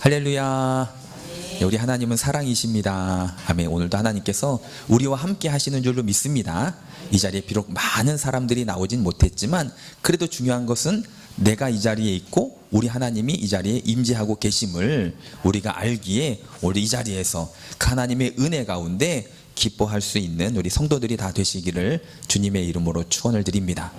할렐루야. 우리 하나님은 사랑이십니다. 아멘. 오늘도 하나님께서 우리와 함께 하시는 줄로 믿습니다. 이 자리에 비록 많은 사람들이 나오진 못했지만 그래도 중요한 것은 내가 이 자리에 있고 우리 하나님이 이 자리에 임재하고 계심을 우리가 알기에 오늘 이 자리에서 그 하나님의 은혜 가운데 기뻐할 수 있는 우리 성도들이 다 되시기를 주님의 이름으로 축원을 드립니다.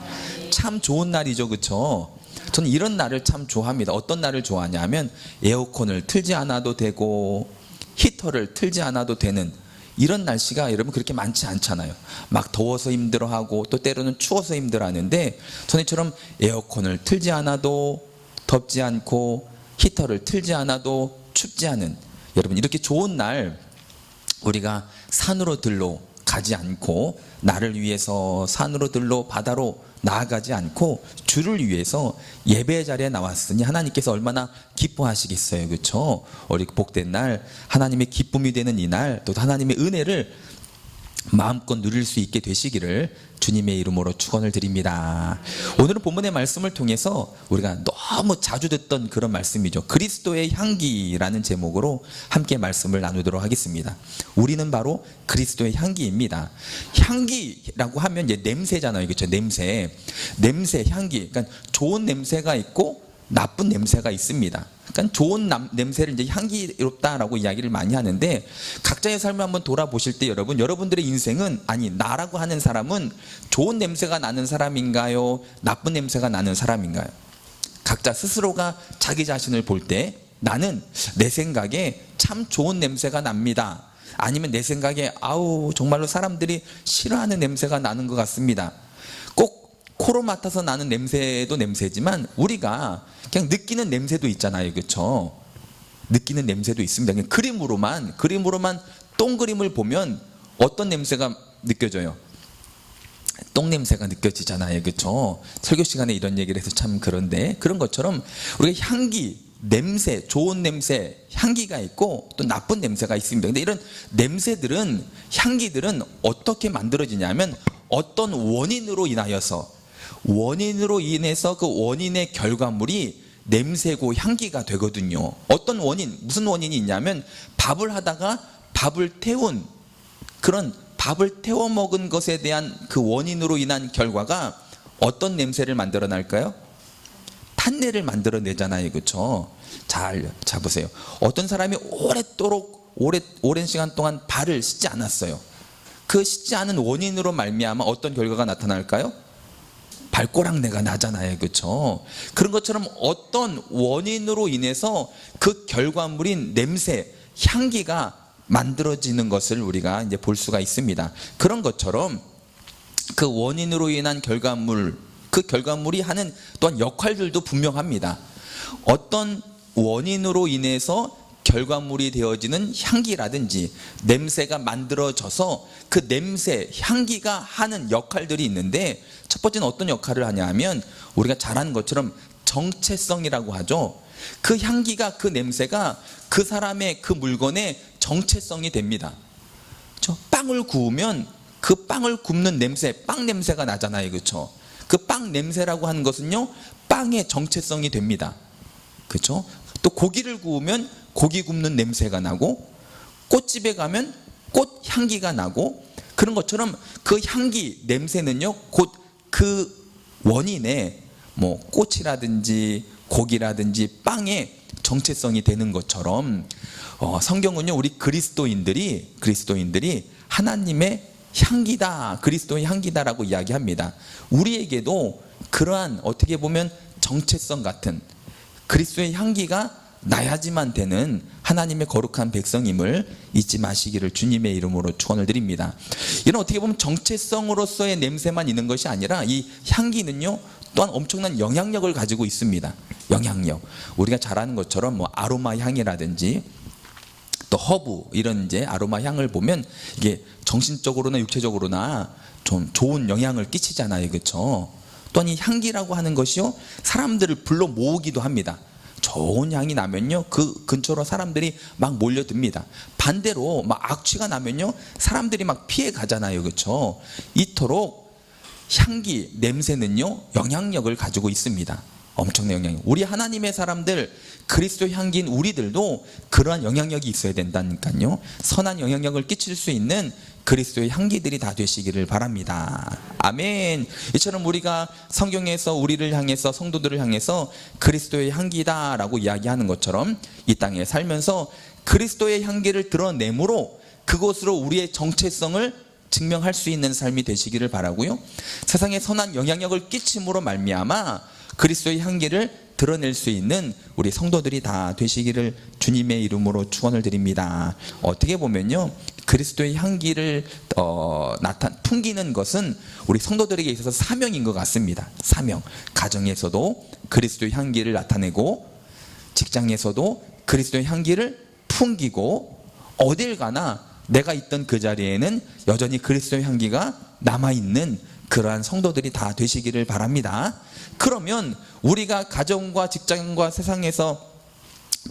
참 좋은 날이죠, 그렇죠? 저는 이런 날을 참 좋아합니다. 어떤 날을 좋아하냐면 에어컨을 틀지 않아도 되고 히터를 틀지 않아도 되는 이런 날씨가 여러분 그렇게 많지 않잖아요. 막 더워서 힘들어하고 또 때로는 추워서 힘들어하는데 저는 이처럼 에어컨을 틀지 않아도 덥지 않고 히터를 틀지 않아도 춥지 않은 여러분 이렇게 좋은 날 우리가 산으로 들러 가지 않고 나를 위해서 산으로 들러 바다로 나아가지 않고 주를 위해서 예배 자리에 나왔으니 하나님께서 얼마나 기뻐하시겠어요, 그렇죠? 우리 복된 날 하나님의 기쁨이 되는 이 날 또 하나님의 은혜를 마음껏 누릴 수 있게 되시기를 주님의 이름으로 축원을 드립니다. 오늘은 본문의 말씀을 통해서 우리가 너무 자주 듣던 그런 말씀이죠. 그리스도의 향기라는 제목으로 함께 말씀을 나누도록 하겠습니다. 우리는 바로 그리스도의 향기입니다. 향기라고 하면 이제 냄새잖아요, 그렇죠? 냄새, 향기. 그러니까 좋은 냄새가 있고 나쁜 냄새가 있습니다. 그러니까 좋은 냄새를 이제 향기롭다라고 이야기를 많이 하는데 각자의 삶을 한번 돌아보실 때 여러분들의 인생은 아니 나라고 하는 사람은 좋은 냄새가 나는 사람인가요? 나쁜 냄새가 나는 사람인가요? 각자 스스로가 자기 자신을 볼 때 나는 내 생각에 참 좋은 냄새가 납니다. 아니면 내 생각에 아우 정말로 사람들이 싫어하는 냄새가 나는 것 같습니다. 꼭 코로 맡아서 나는 냄새도 냄새지만 우리가 그냥 느끼는 냄새도 있잖아요, 그렇죠? 느끼는 냄새도 있습니다. 그냥 그림으로만 똥그림을 보면 어떤 냄새가 느껴져요? 똥 냄새가 느껴지잖아요, 그렇죠? 설교 시간에 이런 얘기를 해서 참 그런데 그런 것처럼 우리가 향기, 냄새, 좋은 냄새, 향기가 있고 또 나쁜 냄새가 있습니다. 근데 이런 냄새들은 향기들은 어떻게 만들어지냐면 어떤 원인으로 인해서 그 원인의 결과물이 냄새고 향기가 되거든요. 어떤 원인, 무슨 원인이 있냐면 밥을 하다가 밥을 태워 먹은 것에 대한 그 원인으로 인한 결과가 어떤 냄새를 만들어낼까요? 탄내를 만들어내잖아요, 그렇죠? 잘 보세요. 어떤 사람이 오랜 시간 동안 발을 씻지 않았어요. 그 씻지 않은 원인으로 말미암아 어떤 결과가 나타날까요? 발꼬락내가 나잖아요, 그렇죠? 그런 것처럼 어떤 원인으로 인해서 그 결과물인 냄새, 향기가 만들어지는 것을 우리가 이제 볼 수가 있습니다. 그런 것처럼 그 원인으로 인한 결과물, 그 결과물이 하는 또한 역할들도 분명합니다. 어떤 원인으로 인해서 결과물이 되어지는 향기라든지 냄새가 만들어져서 그 냄새, 향기가 하는 역할들이 있는데 첫 번째는 어떤 역할을 하냐 하면 우리가 잘 아는 것처럼 정체성이라고 하죠. 그 향기가, 그 냄새가 그 사람의 그 물건의 정체성이 됩니다. 빵을 구우면 그 빵을 굽는 냄새, 빵 냄새가 나잖아요, 그렇죠? 그 빵 냄새라고 하는 것은요 빵의 정체성이 됩니다. 그렇죠? 또 고기를 구우면 고기 굽는 냄새가 나고 꽃집에 가면 꽃 향기가 나고 그런 것처럼 그 향기, 냄새는요 곧 그 원인의 꽃이라든지 고기라든지 빵의 정체성이 되는 것처럼 성경은요 우리 그리스도인들이 하나님의 향기다, 그리스도의 향기다라고 이야기합니다. 우리에게도 그러한 어떻게 보면 정체성 같은 그리스도의 향기가 나야지만 되는 하나님의 거룩한 백성임을 잊지 마시기를 주님의 이름으로 축원을 드립니다. 이런 어떻게 보면 정체성으로서의 냄새만 있는 것이 아니라 이 향기는요 또한 엄청난 영향력을 가지고 있습니다. 영향력. 우리가 잘 아는 것처럼 아로마 향이라든지 또 허브 이런 이제 아로마 향을 보면 이게 정신적으로나 육체적으로나 좀 좋은 영향을 끼치잖아요, 그렇죠? 또한 이 향기라고 하는 것이요 사람들을 불러 모으기도 합니다. 좋은 향이 나면요 그 근처로 사람들이 막 몰려듭니다. 반대로 막 악취가 나면요 사람들이 막 피해 가잖아요, 그렇죠? 이토록 향기, 냄새는요 영향력을 가지고 있습니다. 엄청난 영향력. 우리 하나님의 사람들, 그리스도 향기인 우리들도 그러한 영향력이 있어야 된다니까요. 선한 영향력을 끼칠 수 있는 그리스도의 향기들이 다 되시기를 바랍니다. 아멘. 이처럼 우리가 성경에서 우리를 향해서, 성도들을 향해서 그리스도의 향기다라고 이야기하는 것처럼 이 땅에 살면서 그리스도의 향기를 드러내므로 그것으로 우리의 정체성을 증명할 수 있는 삶이 되시기를 바라고요. 세상에 선한 영향력을 끼침으로 말미암아 그리스도의 향기를 드러낼 수 있는 우리 성도들이 다 되시기를 주님의 이름으로 축원을 드립니다. 어떻게 보면요, 그리스도의 향기를 풍기는 것은 우리 성도들에게 있어서 사명인 것 같습니다. 사명. 가정에서도 그리스도의 향기를 나타내고, 직장에서도 그리스도의 향기를 풍기고, 어딜 가나 내가 있던 그 자리에는 여전히 그리스도의 향기가 남아있는 그러한 성도들이 다 되시기를 바랍니다. 그러면 우리가 가정과 직장과 세상에서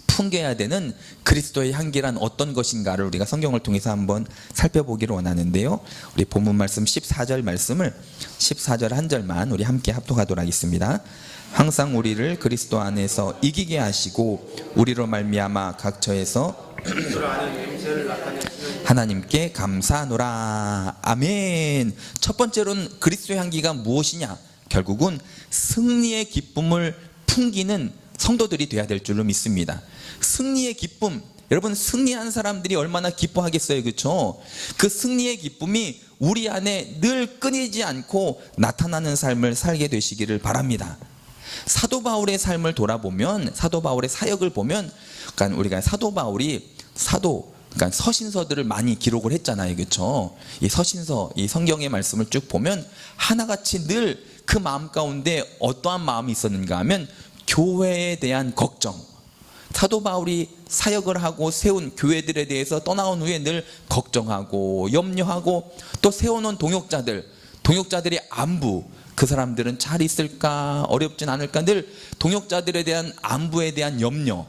풍겨야 되는 그리스도의 향기란 어떤 것인가를 우리가 성경을 통해서 한번 살펴보기를 원하는데요. 우리 본문 말씀 14절 말씀을 14절 한 절만 우리 함께 합독하도록 하겠습니다. 항상 우리를 그리스도 안에서 이기게 하시고 우리로 말미암아 각처에서 하나님께 감사하노라. 아멘. 첫 번째로는 그리스도의 향기가 무엇이냐? 결국은 승리의 기쁨을 풍기는 성도들이 되어야 될 줄로 믿습니다. 승리의 기쁨, 여러분 승리한 사람들이 얼마나 기뻐하겠어요, 그렇죠? 그 승리의 기쁨이 우리 안에 늘 끊이지 않고 나타나는 삶을 살게 되시기를 바랍니다. 사도 바울의 삶을 돌아보면, 사도 바울의 사역을 보면, 그러니까 우리가 사도 바울이 그러니까 서신서들을 많이 기록을 했잖아요, 그렇죠? 이 서신서, 이 성경의 말씀을 쭉 보면 하나같이 늘 그 마음 가운데 어떠한 마음이 있었는가 하면 교회에 대한 걱정. 사도 바울이 사역을 하고 세운 교회들에 대해서 떠나온 후에 늘 걱정하고 염려하고, 또 세워놓은 동역자들의 안부, 그 사람들은 잘 있을까, 어렵진 않을까, 늘 동역자들에 대한 안부에 대한 염려,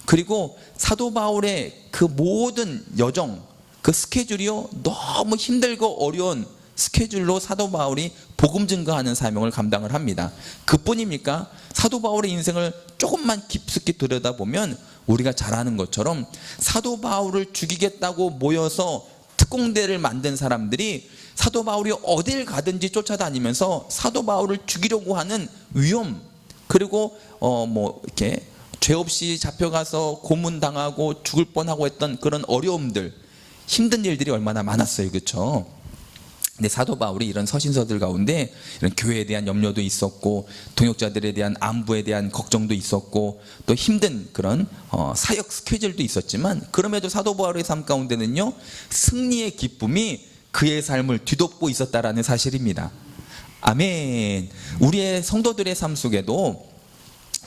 그리고 사도 바울의 그 모든 여정, 그 스케줄이요, 너무 힘들고 어려운 스케줄로 사도 바울이 복음 증거하는 사명을 감당을 합니다. 그뿐입니까? 사도 바울의 인생을 조금만 깊숙이 들여다보면 우리가 잘 아는 것처럼 사도 바울을 죽이겠다고 모여서 특공대를 만든 사람들이 사도 바울이 어딜 가든지 쫓아다니면서 사도 바울을 죽이려고 하는 위험, 그리고 이렇게 죄 없이 잡혀가서 고문당하고 죽을 뻔하고 했던 그런 어려움들, 힘든 일들이 얼마나 많았어요, 그렇죠? 근데 사도 바울이 이런 서신서들 가운데 이런 교회에 대한 염려도 있었고, 동역자들에 대한 안부에 대한 걱정도 있었고, 또 힘든 그런 사역 스케줄도 있었지만, 그럼에도 사도 바울의 삶 가운데는요, 승리의 기쁨이 그의 삶을 뒤덮고 있었다라는 사실입니다. 아멘. 우리의 성도들의 삶 속에도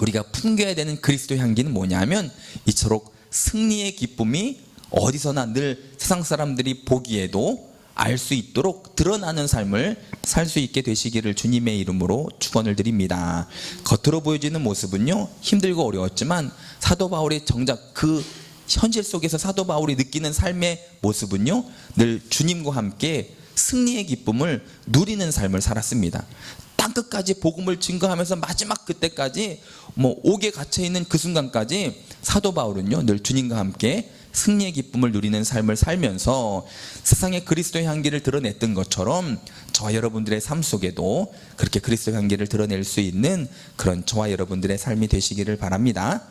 우리가 풍겨야 되는 그리스도 향기는 뭐냐면, 이처럼 승리의 기쁨이 어디서나 늘 세상 사람들이 보기에도 알 수 있도록 드러나는 삶을 살 수 있게 되시기를 주님의 이름으로 축원을 드립니다. 겉으로 보여지는 모습은요, 힘들고 어려웠지만 사도 바울이 정작 그 현실 속에서 사도 바울이 느끼는 삶의 모습은요, 늘 주님과 함께 승리의 기쁨을 누리는 삶을 살았습니다. 땅끝까지 복음을 증거하면서 마지막 그때까지 옥에 갇혀있는 그 순간까지 사도 바울은요, 늘 주님과 함께 승리의 기쁨을 누리는 삶을 살면서 세상에 그리스도의 향기를 드러냈던 것처럼 저와 여러분들의 삶 속에도 그렇게 그리스도의 향기를 드러낼 수 있는 그런 저와 여러분들의 삶이 되시기를 바랍니다.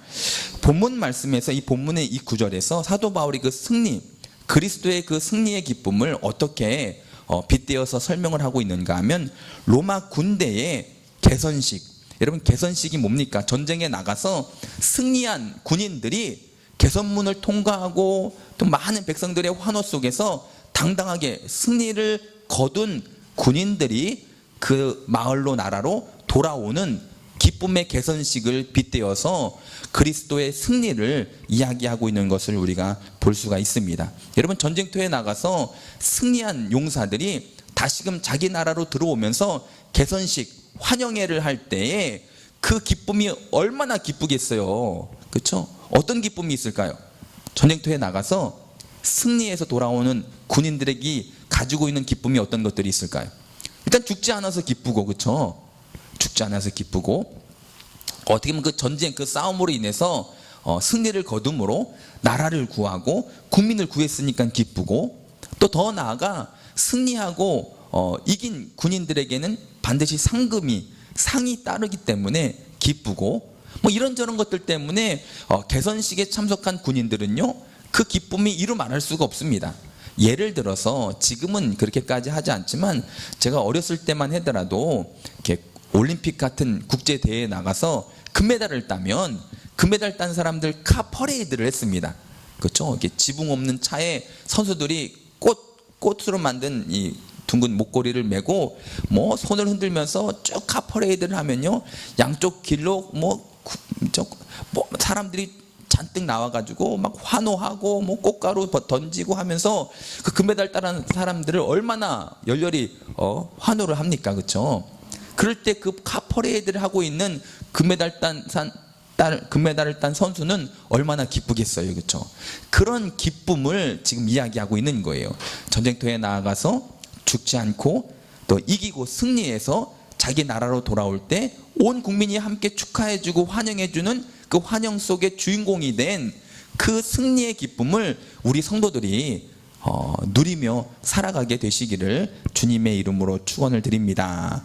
본문 말씀에서, 이 본문의 이 구절에서 사도 바울이 그 승리, 그리스도의 그 승리의 기쁨을 어떻게 빗대어서 설명을 하고 있는가 하면, 로마 군대의 개선식, 여러분 개선식이 뭡니까? 전쟁에 나가서 승리한 군인들이 개선문을 통과하고 또 많은 백성들의 환호 속에서 당당하게 승리를 거둔 군인들이 그 마을로, 나라로 돌아오는 기쁨의 개선식을 빗대어서 그리스도의 승리를 이야기하고 있는 것을 우리가 볼 수가 있습니다. 여러분, 전쟁터에 나가서 승리한 용사들이 다시금 자기 나라로 들어오면서 개선식, 환영회를 할 때에 그 기쁨이 얼마나 기쁘겠어요, 그렇죠? 어떤 기쁨이 있을까요? 전쟁터에 나가서 승리해서 돌아오는 군인들에게 가지고 있는 기쁨이 어떤 것들이 있을까요? 일단 죽지 않아서 기쁘고, 그렇죠? 죽지 않아서 기쁘고, 어떻게 보면 그 전쟁, 그 싸움으로 인해서 승리를 거둠으로 나라를 구하고 국민을 구했으니까 기쁘고, 또 더 나아가 승리하고 이긴 군인들에게는 반드시 상이 따르기 때문에 기쁘고, 뭐 이런저런 것들 때문에 개선식에 참석한 군인들은요, 그 기쁨이 이루 말할 수가 없습니다. 예를 들어서 지금은 그렇게까지 하지 않지만 제가 어렸을 때만 하더라도 이렇게 올림픽 같은 국제 대회에 나가서 금메달을 따면 금메달 딴 사람들 카 퍼레이드를 했습니다. 그렇죠? 이렇게 지붕 없는 차에 선수들이 꽃으로 만든 이 둥근 목걸이를 메고 뭐 손을 흔들면서 쭉 카 퍼레이드를 하면요, 양쪽 길로 뭐 사람들이 잔뜩 나와가지고 막 환호하고 뭐 꽃가루 던지고 하면서 그 금메달 따는 사람들을 얼마나 열렬히 환호를 합니까, 그렇죠? 그럴 때 그 카 퍼레이드를 하고 있는 금메달을 딴 선수는 얼마나 기쁘겠어요, 그렇죠? 그런 기쁨을 지금 이야기하고 있는 거예요. 전쟁터에 나아가서 죽지 않고 또 이기고 승리해서 자기 나라로 돌아올 때 온 국민이 함께 축하해주고 환영해주는 그 환영 속의 주인공이 된 그 승리의 기쁨을 우리 성도들이 누리며 살아가게 되시기를 주님의 이름으로 축원을 드립니다.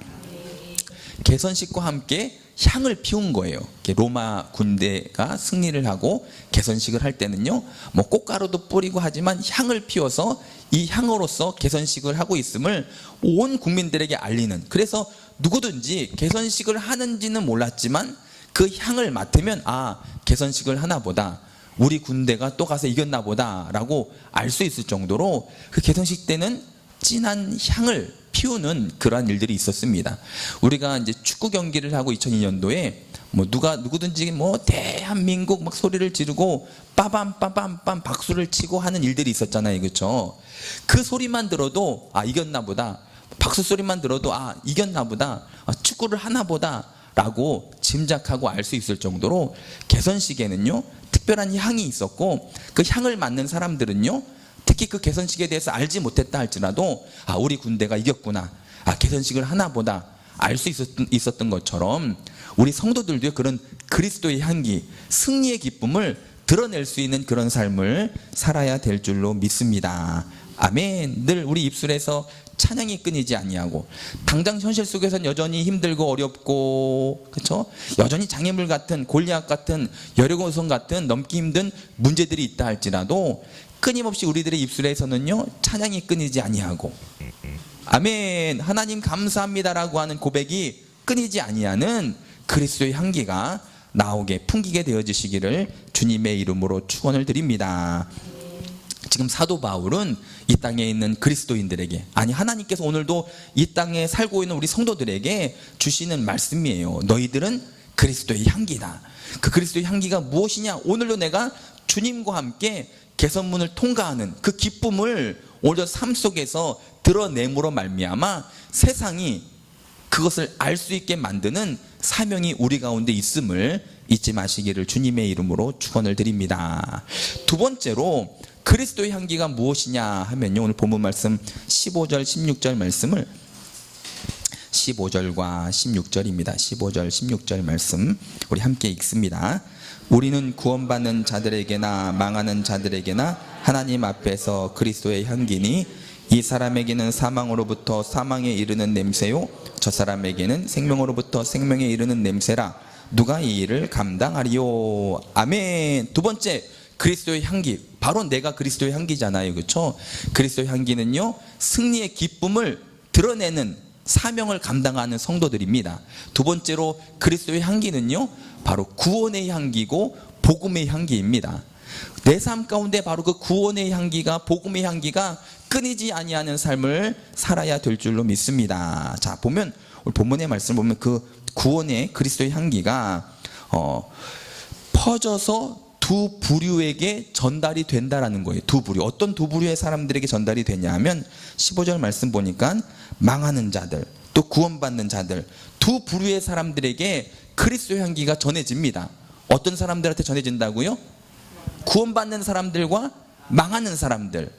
개선식과 함께 향을 피운 거예요. 로마 군대가 승리를 하고 개선식을 할 때는요, 뭐 꽃가루도 뿌리고 하지만 향을 피워서 이 향으로서 개선식을 하고 있음을 온 국민들에게 알리는, 그래서 누구든지 개선식을 하는지는 몰랐지만 그 향을 맡으면 개선식을 하나 보다, 우리 군대가 또 가서 이겼나 보다 라고 알 수 있을 정도로 그 개선식 때는 진한 향을 피우는 그러한 일들이 있었습니다. 우리가 이제 축구 경기를 하고 2002년도에 뭐 누구든지 뭐 대한민국 막 소리를 지르고 빠밤 박수를 치고 하는 일들이 있었잖아요, 그렇죠? 그 소리만 들어도 이겼나 보다, 박수 소리만 들어도 이겼나 보다, 축구를 하나 보다 라고 짐작하고 알 수 있을 정도로 개선식에는요 특별한 향이 있었고, 그 향을 맡는 사람들은요 특히 그 개선식에 대해서 알지 못했다 할지라도 우리 군대가 이겼구나, 개선식을 하나 보다 알 수 있었던 것처럼 우리 성도들도 그런 그리스도의 향기, 승리의 기쁨을 드러낼 수 있는 그런 삶을 살아야 될 줄로 믿습니다. 아멘. 늘 우리 입술에서 찬양이 끊이지 아니하고, 당장 현실 속에서는 여전히 힘들고 어렵고, 그렇죠? 여전히 장애물 같은, 골리앗 같은, 여리고성 같은 넘기 힘든 문제들이 있다 할지라도 끊임없이 우리들의 입술에서는요 찬양이 끊이지 아니하고, 아멘, 하나님 감사합니다라고 하는 고백이 끊이지 아니하는 그리스도의 향기가 나오게 풍기게 되어지시기를 주님의 이름으로 축원을 드립니다. 지금 사도 바울은 이 땅에 있는 그리스도인들에게, 하나님께서 오늘도 이 땅에 살고 있는 우리 성도들에게 주시는 말씀이에요. 너희들은 그리스도의 향기다. 그 그리스도의 향기가 무엇이냐? 오늘도 내가 주님과 함께 개선문을 통과하는 그 기쁨을 오늘 삶 속에서 드러냄으로 말미암아 세상이 그것을 알 수 있게 만드는 사명이 우리 가운데 있음을 잊지 마시기를 주님의 이름으로 축원을 드립니다. 두 번째로 그리스도의 향기가 무엇이냐 하면요, 오늘 본문 말씀 15절 16절 말씀을 15절과 16절입니다. 15절 16절 말씀 우리 함께 읽습니다. 우리는 구원받는 자들에게나 망하는 자들에게나 하나님 앞에서 그리스도의 향기니 이 사람에게는 사망으로부터 사망에 이르는 냄새요 저 사람에게는 생명으로부터 생명에 이르는 냄새라. 누가 이 일을 감당하리요? 아멘. 두 번째, 그리스도의 향기. 바로 내가 그리스도의 향기잖아요, 그렇죠? 그리스도의 향기는요 승리의 기쁨을 드러내는 사명을 감당하는 성도들입니다. 두 번째로 그리스도의 향기는요 바로 구원의 향기고 복음의 향기입니다. 내 삶 가운데 바로 그 구원의 향기가, 복음의 향기가 끊이지 아니하는 삶을 살아야 될 줄로 믿습니다. 자, 보면 오늘 본문의 말씀을 보면 그 구원의 그리스도의 향기가 퍼져서 두 부류에게 전달이 된다라는 거예요. 두 부류. 어떤 두 부류의 사람들에게 전달이 되냐 하면 15절 말씀 보니까 망하는 자들, 또 구원받는 자들, 두 부류의 사람들에게 그리스도의 향기가 전해집니다. 어떤 사람들한테 전해진다고요? 구원받는 사람들과 망하는 사람들.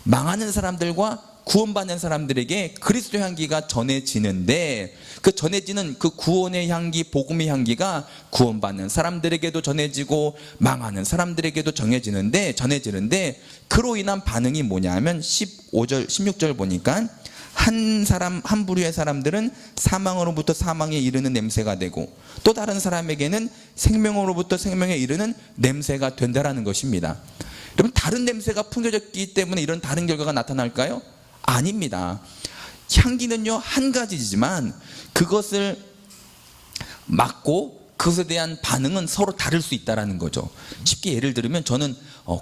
망하는 사람들과 구원받는 사람들에게 그리스도의 향기가 전해지는데, 그 전해지는 그 구원의 향기, 복음의 향기가 구원받는 사람들에게도 전해지고 망하는 사람들에게도 전해지는데 그로 인한 반응이 뭐냐 하면 15절 16절 보니까 한 부류의 사람들은 사망으로부터 사망에 이르는 냄새가 되고 또 다른 사람에게는 생명으로부터 생명에 이르는 냄새가 된다라는 것입니다. 여러분, 다른 냄새가 풍겨졌기 때문에 이런 다른 결과가 나타날까요? 아닙니다. 향기는요 한 가지지만 그것을 맡고 그것에 대한 반응은 서로 다를 수 있다는 거죠. 쉽게 예를 들면 저는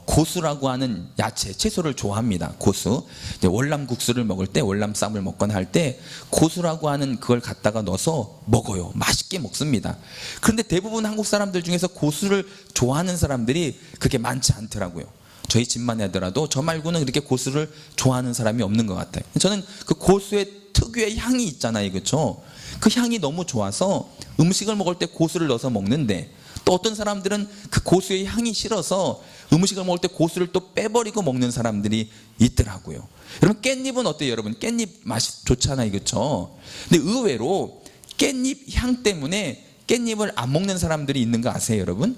고수라고 하는 야채, 채소를 좋아합니다. 고수. 월남국수를 먹을 때, 월남쌈을 먹거나 할 때 고수라고 하는 그걸 갖다가 넣어서 먹어요. 맛있게 먹습니다. 그런데 대부분 한국 사람들 중에서 고수를 좋아하는 사람들이 그렇게 많지 않더라고요. 저희 집만 하더라도 저 말고는 그렇게 고수를 좋아하는 사람이 없는 것 같아요. 저는 그 고수의 특유의 향이 있잖아요, 그렇죠? 그 향이 너무 좋아서 음식을 먹을 때 고수를 넣어서 먹는데, 또 어떤 사람들은 그 고수의 향이 싫어서 음식을 먹을 때 고수를 또 빼버리고 먹는 사람들이 있더라고요. 여러분, 깻잎은 어때요? 여러분, 깻잎 맛이 좋잖아요, 그렇죠? 근데 의외로 깻잎 향 때문에 깻잎을 안 먹는 사람들이 있는 거 아세요, 여러분?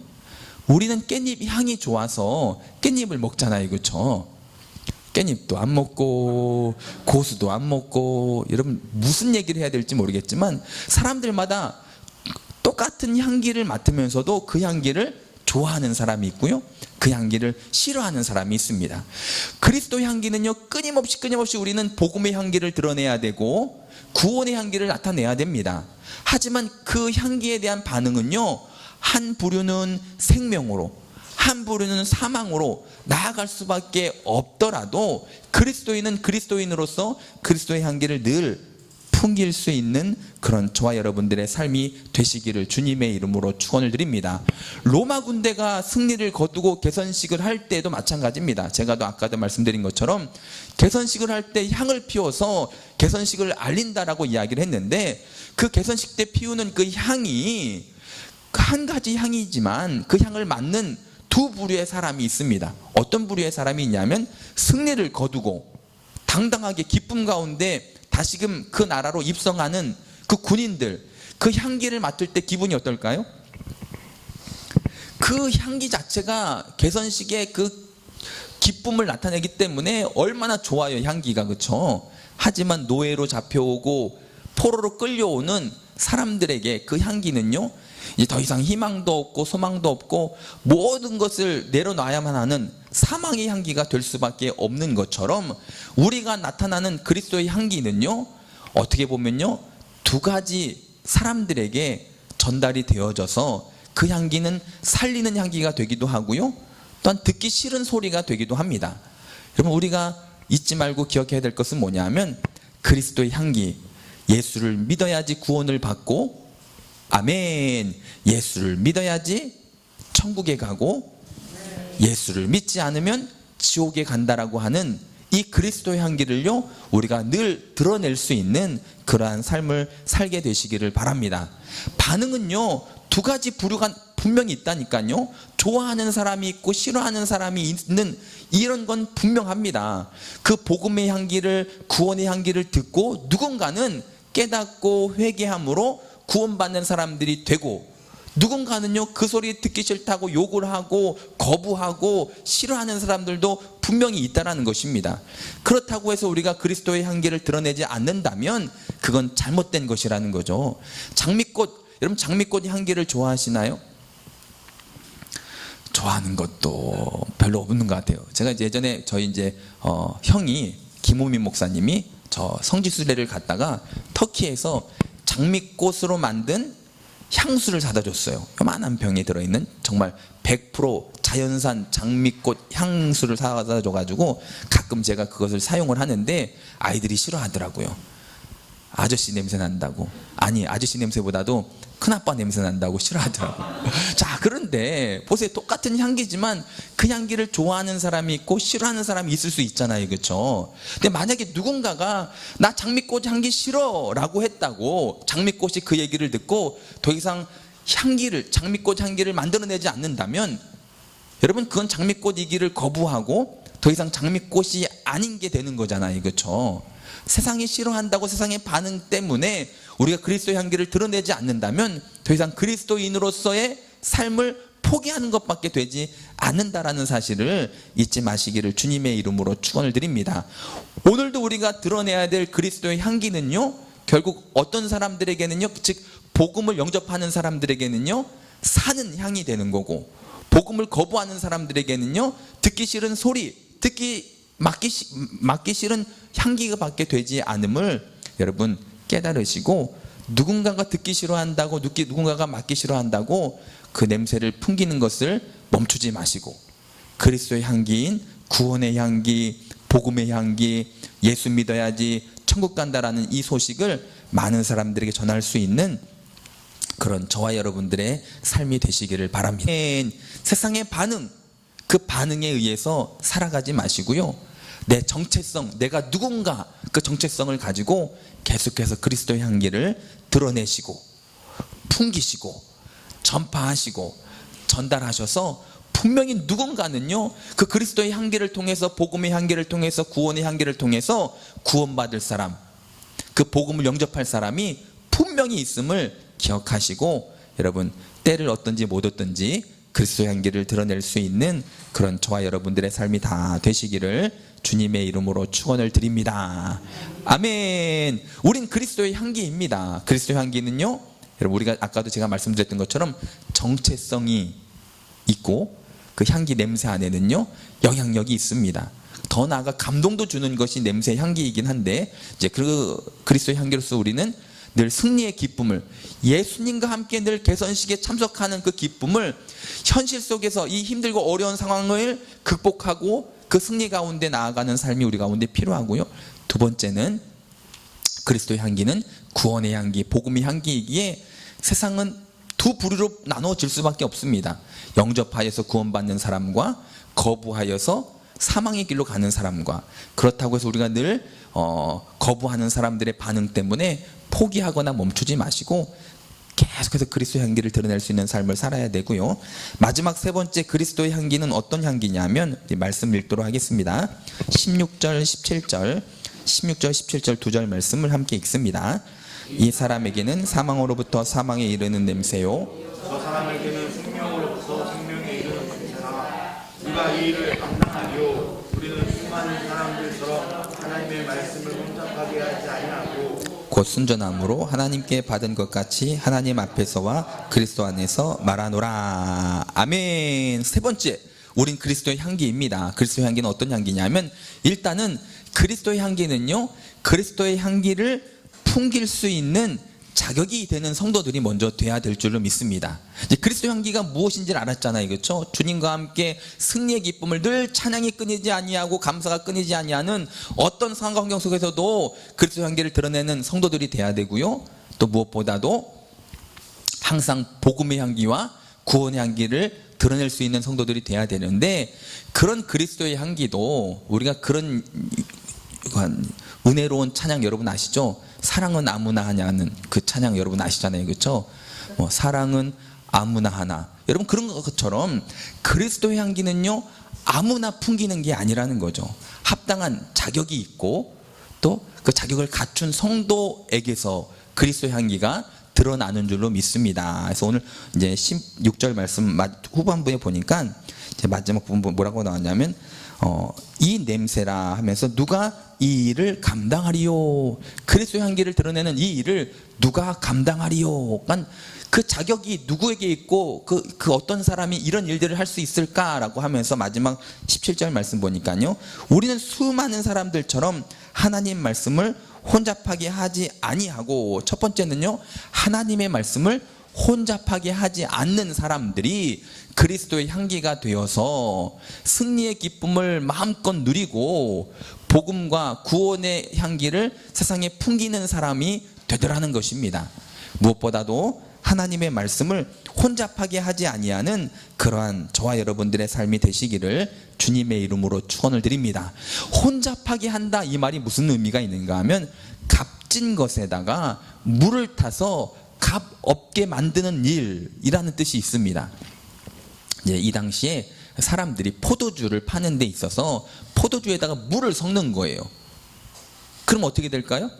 우리는 깻잎 향이 좋아서 깻잎을 먹잖아요, 그렇죠? 깻잎도 안 먹고 고수도 안 먹고, 여러분 무슨 얘기를 해야 될지 모르겠지만 사람들마다 똑같은 향기를 맡으면서도 그 향기를 좋아하는 사람이 있고요, 그 향기를 싫어하는 사람이 있습니다. 그리스도 향기는요 끊임없이 우리는 복음의 향기를 드러내야 되고 구원의 향기를 나타내야 됩니다. 하지만 그 향기에 대한 반응은요, 한 부류는 생명으로, 한 부류는 사망으로 나아갈 수밖에 없더라도 그리스도인은 그리스도인으로서 그리스도의 향기를 늘 풍길 수 있는 그런 저와 여러분들의 삶이 되시기를 주님의 이름으로 축원을 드립니다. 로마 군대가 승리를 거두고 개선식을 할 때도 마찬가지입니다. 제가 아까도 말씀드린 것처럼 개선식을 할 때 향을 피워서 개선식을 알린다라고 이야기를 했는데, 그 개선식 때 피우는 그 향이 한 가지 향이지만 그 향을 맡는 두 부류의 사람이 있습니다. 어떤 부류의 사람이 있냐면, 승리를 거두고 당당하게 기쁨 가운데 다시금 그 나라로 입성하는 그 군인들, 그 향기를 맡을 때 기분이 어떨까요? 그 향기 자체가 개선식의 그 기쁨을 나타내기 때문에 얼마나 좋아요, 향기가, 그렇죠? 하지만 노예로 잡혀오고 포로로 끌려오는 사람들에게 그 향기는요, 이제 더 이상 희망도 없고 소망도 없고 모든 것을 내려놔야만 하는 사망의 향기가 될 수밖에 없는 것처럼, 우리가 나타나는 그리스도의 향기는요, 어떻게 보면요 두 가지 사람들에게 전달이 되어져서 그 향기는 살리는 향기가 되기도 하고요, 또한 듣기 싫은 소리가 되기도 합니다. 여러분, 우리가 잊지 말고 기억해야 될 것은 뭐냐 하면, 그리스도의 향기, 예수를 믿어야지 구원을 받고, 아멘, 예수를 믿어야지 천국에 가고, 예수를 믿지 않으면 지옥에 간다라고 하는 이 그리스도의 향기를요 우리가 늘 드러낼 수 있는 그러한 삶을 살게 되시기를 바랍니다. 반응은요 두 가지 부류가 분명히 있다니까요. 좋아하는 사람이 있고 싫어하는 사람이 있는, 이런 건 분명합니다. 그 복음의 향기를, 구원의 향기를 듣고 누군가는 깨닫고 회개함으로 구원받는 사람들이 되고, 누군가는요 그 소리 듣기 싫다고 욕을 하고 거부하고 싫어하는 사람들도 분명히 있다는 것입니다. 그렇다고 해서 우리가 그리스도의 향기를 드러내지 않는다면 그건 잘못된 것이라는 거죠. 장미꽃, 여러분 장미꽃 향기를 좋아하시나요? 좋아하는 것도 별로 없는 것 같아요. 제가 이제 예전에 저희 형이 김호민 목사님이 저 성지순례를 갔다가 터키에서 장미꽃으로 만든 향수를 사다 줬어요. 요만한 병에 들어있는 정말 100% 자연산 장미꽃 향수를 사다 줘가지고 가끔 제가 그것을 사용을 하는데 아이들이 싫어하더라고요. 아저씨 냄새 난다고. 아니, 아저씨 냄새보다도 큰아빠 냄새 난다고 싫어하더라고요. 자, 그런데 보세요. 똑같은 향기지만 그 향기를 좋아하는 사람이 있고 싫어하는 사람이 있을 수 있잖아요, 그렇죠? 근데 만약에 누군가가 나 장미꽃 향기 싫어 라고 했다고, 장미꽃이 그 얘기를 듣고 더 이상 장미꽃 향기를 만들어내지 않는다면, 여러분 그건 장미꽃이기를 거부하고 더 이상 장미꽃이 아닌 게 되는 거잖아요. 그렇죠? 세상이 싫어한다고 세상의 반응 때문에 우리가 그리스도의 향기를 드러내지 않는다면 더 이상 그리스도인으로서의 삶을 포기하는 것밖에 되지 않는다라는 사실을 잊지 마시기를 주님의 이름으로 축원을 드립니다. 오늘도 우리가 드러내야 될 그리스도의 향기는요, 결국 어떤 사람들에게는요, 즉 복음을 영접하는 사람들에게는요 사는 향이 되는 거고, 복음을 거부하는 사람들에게는요 듣기 싫은 소리, 맡기 싫은 향기가 밖에 되지 않음을 여러분 깨달으시고, 누군가가 듣기 싫어한다고, 누군가가 맡기 싫어한다고 그 냄새를 풍기는 것을 멈추지 마시고, 그리스도의 향기인 구원의 향기, 복음의 향기, 예수 믿어야지 천국 간다라는 이 소식을 많은 사람들에게 전할 수 있는 그런 저와 여러분들의 삶이 되시기를 바랍니다. 세상의 반응, 그 반응에 의해서 살아가지 마시고요, 내 정체성, 내가 누군가, 그 정체성을 가지고 계속해서 그리스도의 향기를 드러내시고 풍기시고 전파하시고 전달하셔서 분명히 누군가는요 그 그리스도의 향기를 통해서, 복음의 향기를 통해서, 구원의 향기를 통해서 구원받을 사람, 그 복음을 영접할 사람이 분명히 있음을 기억하시고, 여러분 때를 얻든지 못 얻든지 그리스도의 향기를 드러낼 수 있는 그런 저와 여러분들의 삶이 다 되시기를 주님의 이름으로 축원을 드립니다. 아멘. 우린 그리스도의 향기입니다. 그리스도의 향기는요, 여러분 우리가 아까도 제가 말씀드렸던 것처럼 정체성이 있고, 그 향기 냄새 안에는요 영향력이 있습니다. 더 나아가 감동도 주는 것이 냄새 향기이긴 한데, 이제 그 그리스도의 향기로서 우리는 늘 승리의 기쁨을, 예수님과 함께 늘 개선식에 참석하는 그 기쁨을 현실 속에서 이 힘들고 어려운 상황을 극복하고 그 승리 가운데 나아가는 삶이 우리 가운데 필요하고요. 두 번째는 그리스도의 향기는 구원의 향기, 복음의 향기이기에 세상은 두 부류로 나눠질 수밖에 없습니다. 영접하여서 구원받는 사람과 거부하여서 사망의 길로 가는 사람과. 그렇다고 해서 우리가 늘 거부하는 사람들의 반응 때문에 포기하거나 멈추지 마시고 계속해서 그리스도의 향기를 드러낼 수 있는 삶을 살아야 되고요. 마지막 세 번째 그리스도의 향기는 어떤 향기냐면, 말씀 읽도록 하겠습니다. 16절 17절 두 절 말씀을 함께 읽습니다. 이 사람에게는 사망으로부터 사망에 이르는 냄새요, 저 사람에게는 생명으로부터 생명에 이르는 냄새라. 우리가 이 일을 감당하리요. 우리는 수많은 사람들처럼 하나님의 말씀을 혼잡하게 하지 아니하고 곧 순전함으로 하나님께 받은 것 같이 하나님 앞에서와 그리스도 안에서 말하노라. 아멘. 세 번째, 우린 그리스도의 향기입니다. 그리스도의 향기는 어떤 향기냐면, 일단은 그리스도의 향기는요, 그리스도의 향기를 풍길 수 있는 자격이 되는 성도들이 먼저 돼야 될 줄로 믿습니다. 이제 그리스도 향기가 무엇인지를 알았잖아요, 그렇죠? 주님과 함께 승리의 기쁨을 늘 찬양이 끊이지 아니하고 감사가 끊이지 아니하는 어떤 상황 환경 속에서도 그리스도 향기를 드러내는 성도들이 돼야 되고요. 또 무엇보다도 항상 복음의 향기와 구원의 향기를 드러낼 수 있는 성도들이 돼야 되는데, 그런 그리스도의 향기도 우리가 그런 은혜로운 찬양 여러분 아시죠? 사랑은 아무나 하냐는 그 찬양 여러분 아시잖아요, 그렇죠? 사랑은 아무나 하나. 여러분 그런 것처럼 그리스도의 향기는요 아무나 풍기는 게 아니라는 거죠. 합당한 자격이 있고 또 그 자격을 갖춘 성도에게서 그리스도의 향기가 드러나는 줄로 믿습니다. 그래서 오늘 이제 16절 말씀 후반부에 보니까 이제 마지막 부분 뭐라고 나왔냐면, 이 냄새라 하면서 누가 이 일을 감당하리요. 그리스도의 향기를 드러내는 이 일을 누가 감당하리요. 그러니까 그 자격이 누구에게 있고 그 어떤 사람이 이런 일들을 할 수 있을까라고 하면서 마지막 17절 말씀 보니까요, 우리는 수많은 사람들처럼 하나님 말씀을 혼잡하게 하지 아니하고, 첫 번째는요 하나님의 말씀을 혼잡하게 하지 않는 사람들이 그리스도의 향기가 되어서 승리의 기쁨을 마음껏 누리고 복음과 구원의 향기를 세상에 풍기는 사람이 되더라는 것입니다. 무엇보다도 하나님의 말씀을 혼잡하게 하지 아니하는 그러한 저와 여러분들의 삶이 되시기를 주님의 이름으로 축원을 드립니다. 혼잡하게 한다, 이 말이 무슨 의미가 있는가 하면, 값진 것에다가 물을 타서 값 없게 만드는 일이라는 뜻이 있습니다. 이 당시에 사람들이 포도주를 파는 데 있어서 포도주에다가 물을 섞는 거예요. 그럼 어떻게 될까요?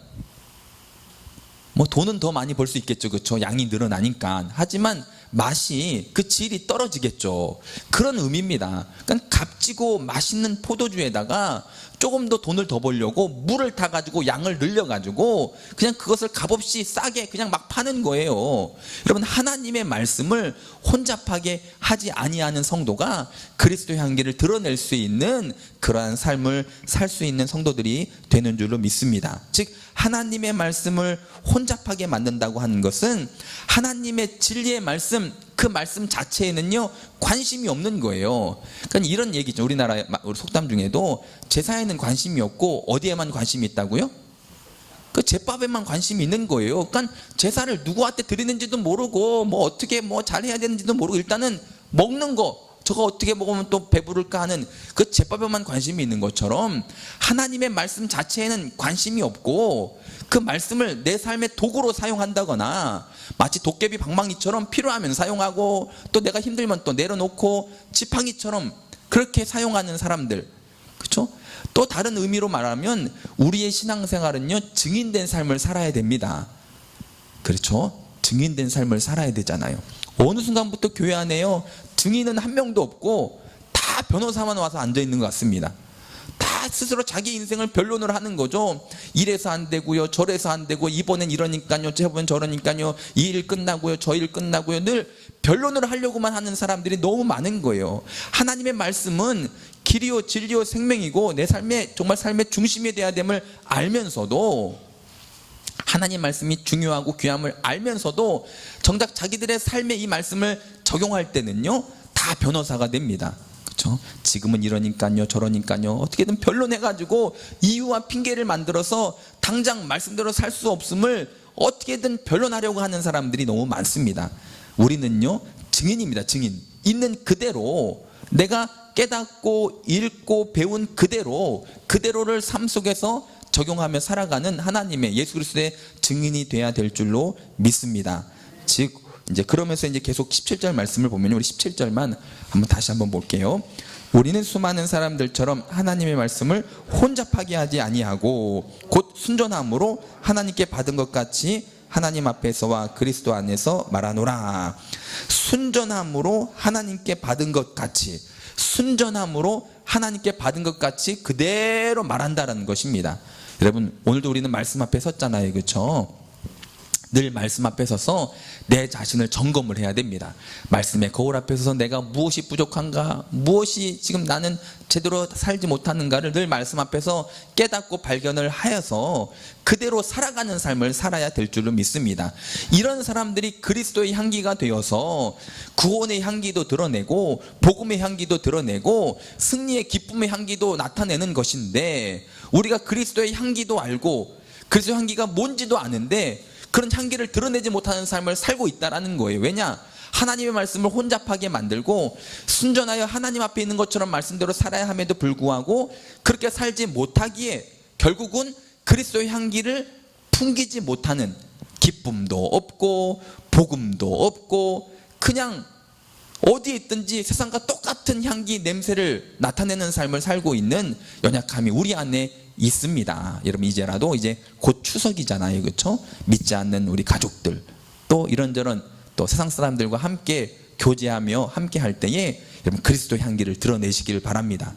뭐 돈은 더 많이 벌 수 있겠죠. 그렇죠? 양이 늘어나니까. 하지만 맛이, 그 질이 떨어지겠죠. 그런 의미입니다. 그러니까 값지고 맛있는 포도주에다가 조금 더 돈을 더 벌려고 물을 타가지고 양을 늘려가지고 그냥 그것을 값없이 싸게 그냥 막 파는 거예요. 여러분, 하나님의 말씀을 혼잡하게 하지 아니하는 성도가 그리스도의 향기를 드러낼 수 있는 그러한 삶을 살 수 있는 성도들이 되는 줄로 믿습니다. 즉 하나님의 말씀을 혼잡하게 만든다고 하는 것은 하나님의 진리의 말씀, 그 말씀 자체에는요 관심이 없는 거예요. 그러니까 이런 얘기죠. 우리나라 속담 중에도 제사에는 관심이 없고 어디에만 관심이 있다고요? 그 제밥에만 관심이 있는 거예요. 그러니까 제사를 누구한테 드리는지도 모르고 뭐 어떻게 뭐 잘해야 되는지도 모르고 일단은 먹는 거, 저거 어떻게 먹으면 또 배부를까 하는 그 제밥에만 관심이 있는 것처럼 하나님의 말씀 자체에는 관심이 없고 그 말씀을 내 삶의 도구로 사용한다거나 마치 도깨비 방망이처럼 필요하면 사용하고 또 내가 힘들면 또 내려놓고 지팡이처럼 그렇게 사용하는 사람들, 그렇죠? 또 다른 의미로 말하면 우리의 신앙생활은요 증인된 삶을 살아야 됩니다. 그렇죠? 증인된 삶을 살아야 되잖아요. 어느 순간부터 교회 안에요 증인은 한 명도 없고 다 변호사만 와서 앉아 있는 것 같습니다. 다 스스로 자기 인생을 변론을 하는 거죠. 이래서 안 되고요, 저래서 안 되고, 이번엔 이러니까요, 저번엔 저러니까요, 이 일 끝나고요, 저 일 끝나고요, 늘 변론을 하려고만 하는 사람들이 너무 많은 거예요. 하나님의 말씀은 길이요 진리요 생명이고 내 삶의 정말 삶의 중심이 되어야 됨을 알면서도, 하나님 말씀이 중요하고 귀함을 알면서도 정작 자기들의 삶에 이 말씀을 적용할 때는요 다 변호사가 됩니다. 그렇죠? 지금은 이러니까요, 저러니까요, 어떻게든 변론해가지고 이유와 핑계를 만들어서 당장 말씀대로 살 수 없음을 어떻게든 변론하려고 하는 사람들이 너무 많습니다. 우리는요 증인입니다. 증인. 있는 그대로 내가 깨닫고 읽고 배운 그대로를 삶 속에서 적용하며 살아가는 하나님의 예수 그리스도의 증인이 돼야 될 줄로 믿습니다. 즉 이제 그러면서 이제 계속 17절 말씀을 보면 우리 17절만 다시 한번 볼게요. 우리는 수많은 사람들처럼 하나님의 말씀을 혼잡하게 하지 아니하고 곧 순전함으로 하나님께 받은 것 같이 하나님 앞에서와 그리스도 안에서 말하노라. 순전함으로 하나님께 받은 것 같이, 순전함으로 하나님께 받은 것 같이 그대로 말한다라는 것입니다. 여러분, 오늘도 우리는 말씀 앞에 섰잖아요, 그렇죠? 늘 말씀 앞에 서서 내 자신을 점검을 해야 됩니다. 말씀의 거울 앞에 서서 내가 무엇이 부족한가, 무엇이 지금 나는 제대로 살지 못하는가를 늘 말씀 앞에서 깨닫고 발견을 하여서 그대로 살아가는 삶을 살아야 될 줄로 믿습니다. 이런 사람들이 그리스도의 향기가 되어서 구원의 향기도 드러내고 복음의 향기도 드러내고 승리의 기쁨의 향기도 나타내는 것인데, 우리가 그리스도의 향기도 알고 그리스도의 향기가 뭔지도 아는데 그런 향기를 드러내지 못하는 삶을 살고 있다는 거예요. 왜냐? 하나님의 말씀을 혼잡하게 만들고 순전하여 하나님 앞에 있는 것처럼 말씀대로 살아야 함에도 불구하고 그렇게 살지 못하기에 결국은 그리스도의 향기를 풍기지 못하는, 기쁨도 없고 복음도 없고 그냥 어디에 있든지 세상과 똑같은 향기 냄새를 나타내는 삶을 살고 있는 연약함이 우리 안에 있습니다. 여러분, 이제라도 이제 곧 추석이잖아요, 그렇죠? 믿지 않는 우리 가족들 또 이런저런 또 세상 사람들과 함께 교제하며 함께 할 때에 여러분 그리스도 향기를 드러내시기를 바랍니다.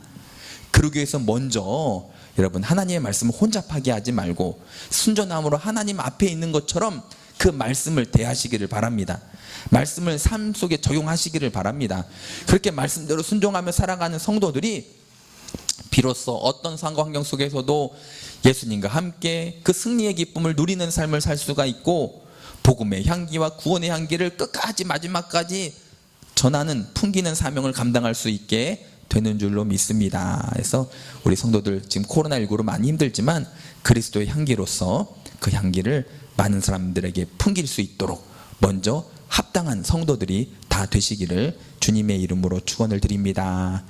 그러기 위해서 먼저 여러분 하나님의 말씀을 혼잡하게 하지 말고 순전함으로 하나님 앞에 있는 것처럼 그 말씀을 대하시기를 바랍니다. 말씀을 삶 속에 적용하시기를 바랍니다. 그렇게 말씀대로 순종하며 살아가는 성도들이 비로소 어떤 상황 환경 속에서도 예수님과 함께 그 승리의 기쁨을 누리는 삶을 살 수가 있고 복음의 향기와 구원의 향기를 끝까지 마지막까지 전하는 풍기는 사명을 감당할 수 있게 되는 줄로 믿습니다. 그래서 우리 성도들 지금 코로나19로 많이 힘들지만 그리스도의 향기로서 그 향기를 많은 사람들에게 풍길 수 있도록 먼저 합당한 성도들이 다 되시기를 주님의 이름으로 축원을 드립니다.